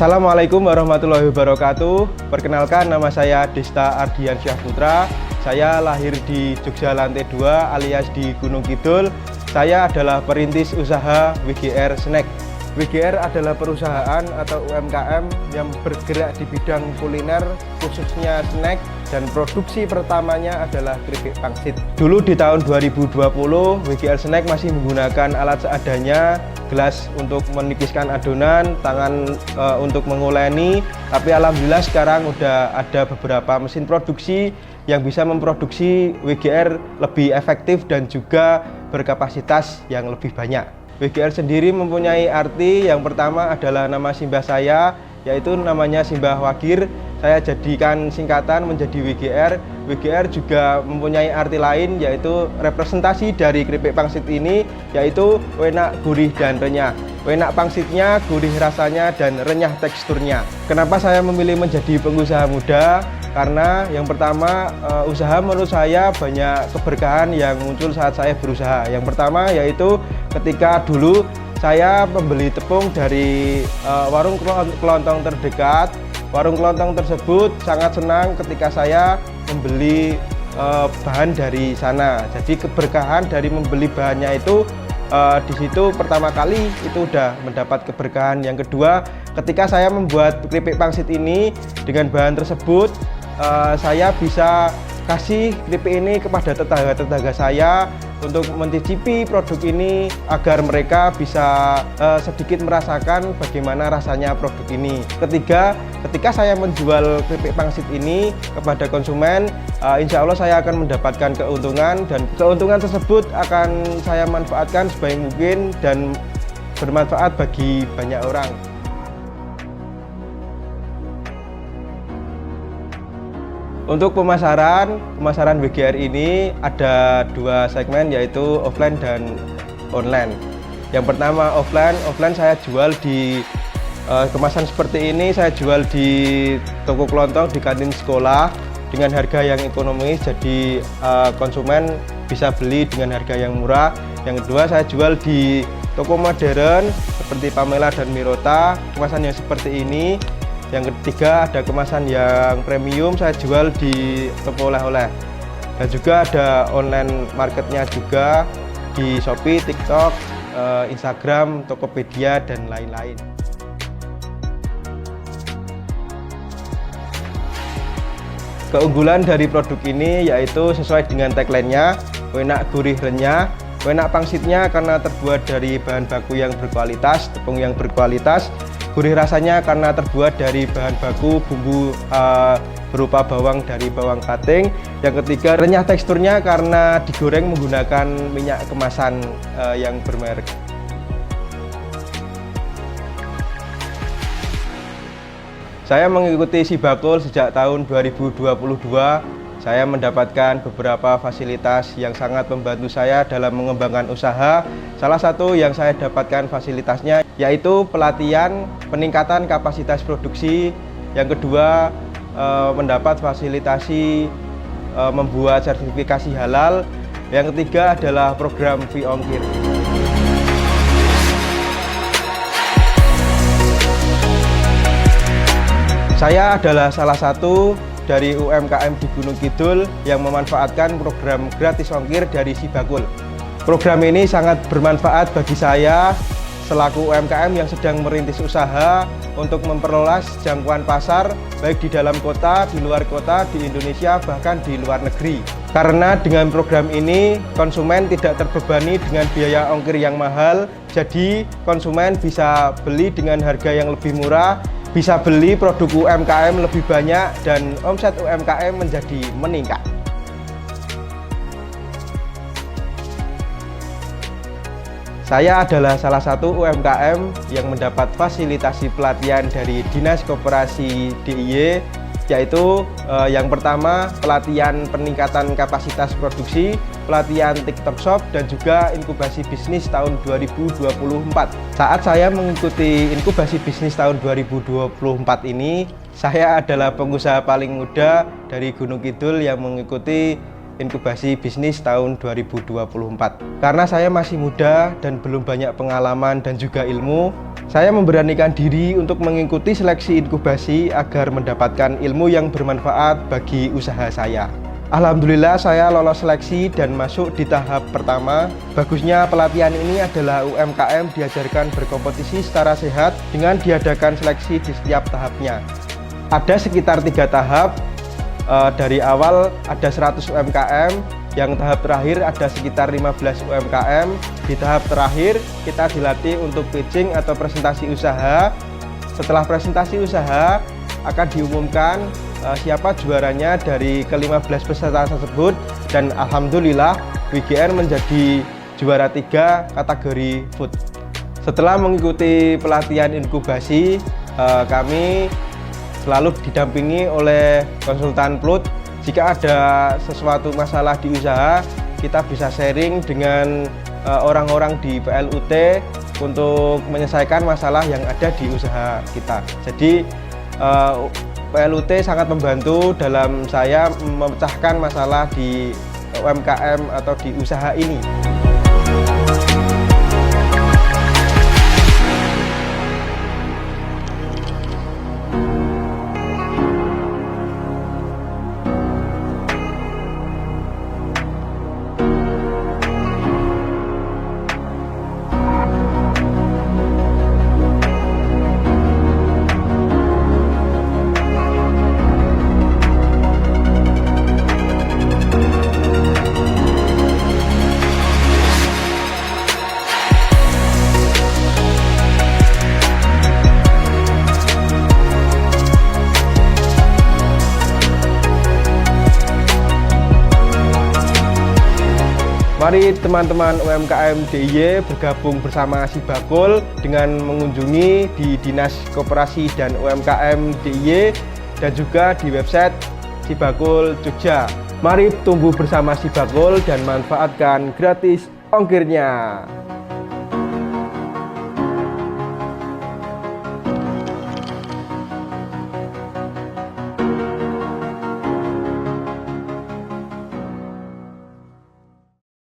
Assalamualaikum warahmatullahi wabarakatuh. Perkenalkan, nama saya Desta Ardiansyah Putra. Saya lahir di Jogja Lantai 2 alias di Gunung Kidul. Saya adalah perintis usaha WGR Snack. WGR adalah perusahaan atau UMKM yang bergerak di bidang kuliner, khususnya snack, dan produksi pertamanya adalah keripik pangsit. Dulu di tahun 2020, WGR Snack masih menggunakan alat seadanya, gelas untuk menipiskan adonan, tangan untuk menguleni. Tapi alhamdulillah sekarang udah ada beberapa mesin produksi yang bisa memproduksi WGR lebih efektif dan juga berkapasitas yang lebih banyak. WGR sendiri mempunyai arti. Yang pertama adalah nama simbah saya, yaitu namanya Simbah Wagir. Saya jadikan singkatan menjadi WGR. WGR juga mempunyai arti lain, yaitu representasi dari keripik pangsit ini, yaitu enak, gurih, dan renyah. Enak pangsitnya, gurih rasanya, dan renyah teksturnya. Kenapa saya memilih menjadi pengusaha muda? Karena yang pertama, usaha menurut saya banyak keberkahan yang muncul saat saya berusaha. Yang pertama yaitu ketika dulu saya membeli tepung dari warung kelontong terdekat. Warung kelontong tersebut sangat senang ketika saya membeli bahan dari sana. Jadi keberkahan dari membeli bahannya itu di situ pertama kali itu udah mendapat keberkahan. Yang kedua, ketika saya membuat keripik pangsit ini dengan bahan tersebut, saya bisa kasih keripik ini kepada tetangga-tetangga saya untuk mencicipi produk ini agar mereka bisa sedikit merasakan bagaimana rasanya produk ini. Ketiga, ketika saya menjual keripik pangsit ini kepada konsumen, insya Allah saya akan mendapatkan keuntungan, dan keuntungan tersebut akan saya manfaatkan sebaik mungkin dan bermanfaat bagi banyak orang. Untuk pemasaran WGR ini ada dua segmen, yaitu offline dan online. Yang pertama offline saya jual di kemasan seperti ini, saya jual di toko kelontong, di kantin sekolah dengan harga yang ekonomis, jadi konsumen bisa beli dengan harga yang murah. Yang kedua, saya jual di toko modern seperti Pamela dan Mirota, kemasan yang seperti ini. Yang ketiga, ada kemasan yang premium, saya jual di toko oleh-oleh. Dan juga ada online marketnya juga di Shopee, TikTok, Instagram, Tokopedia, dan lain-lain. Keunggulan dari produk ini yaitu sesuai dengan tagline-nya, enak, gurih, renyah. Enak pangsitnya karena terbuat dari bahan baku yang berkualitas, tepung yang berkualitas. Gurih rasanya karena terbuat dari bahan baku bumbu berupa bawang dari bawang kating. Yang ketiga, renyah teksturnya karena digoreng menggunakan minyak kemasan yang bermerek. Saya mengikuti Sibakul sejak tahun 2022. Saya mendapatkan beberapa fasilitas yang sangat membantu saya dalam mengembangkan usaha. Salah satu yang saya dapatkan fasilitasnya yaitu pelatihan peningkatan kapasitas produksi. Yang kedua, mendapat fasilitasi membuat sertifikasi halal. Yang ketiga adalah program free ongkir. Saya adalah salah satu dari UMKM di Gunung Kidul yang memanfaatkan program gratis ongkir dari Sibakul. Program ini sangat bermanfaat bagi saya selaku UMKM yang sedang merintis usaha untuk memperluas jangkauan pasar baik di dalam kota, di luar kota, di Indonesia, bahkan di luar negeri. Karena dengan program ini konsumen tidak terbebani dengan biaya ongkir yang mahal, jadi konsumen bisa beli dengan harga yang lebih murah, bisa beli produk UMKM lebih banyak, dan omset UMKM menjadi meningkat. Saya adalah salah satu UMKM yang mendapat fasilitasi pelatihan dari Dinas Koperasi DIY, yaitu yang pertama pelatihan peningkatan kapasitas produksi, pelatihan TikTok Shop, dan juga inkubasi bisnis tahun 2024. Saat saya mengikuti inkubasi bisnis tahun 2024 ini, saya adalah pengusaha paling muda dari Gunung Kidul yang mengikuti inkubasi bisnis tahun 2024. Karena saya masih muda dan belum banyak pengalaman dan juga ilmu, Saya memberanikan diri untuk mengikuti seleksi inkubasi agar mendapatkan ilmu yang bermanfaat bagi usaha saya. Alhamdulillah saya lolos seleksi dan masuk di tahap pertama. Bagusnya pelatihan ini adalah UMKM diajarkan berkompetisi secara sehat dengan diadakan seleksi di setiap tahapnya. Ada sekitar 3 tahap. Dari awal ada 100 UMKM, yang tahap terakhir ada sekitar 15 UMKM. Di tahap terakhir kita dilatih untuk pitching atau presentasi usaha. Setelah presentasi usaha akan diumumkan siapa juaranya dari ke-15 peserta tersebut, dan alhamdulillah WGN menjadi juara 3 kategori food. Setelah mengikuti pelatihan inkubasi, kami selalu didampingi oleh konsultan PLUT. Jika ada sesuatu masalah di usaha, kita bisa sharing dengan orang-orang di PLUT untuk menyelesaikan masalah yang ada di usaha kita. Jadi PLUT sangat membantu dalam saya memecahkan masalah di UMKM atau di usaha ini. Mari teman-teman UMKM DIY bergabung bersama Sibakul dengan mengunjungi di Dinas Koperasi dan UMKM DIY dan juga di website Sibakul Jogja. Mari tumbuh bersama Sibakul dan manfaatkan gratis ongkirnya.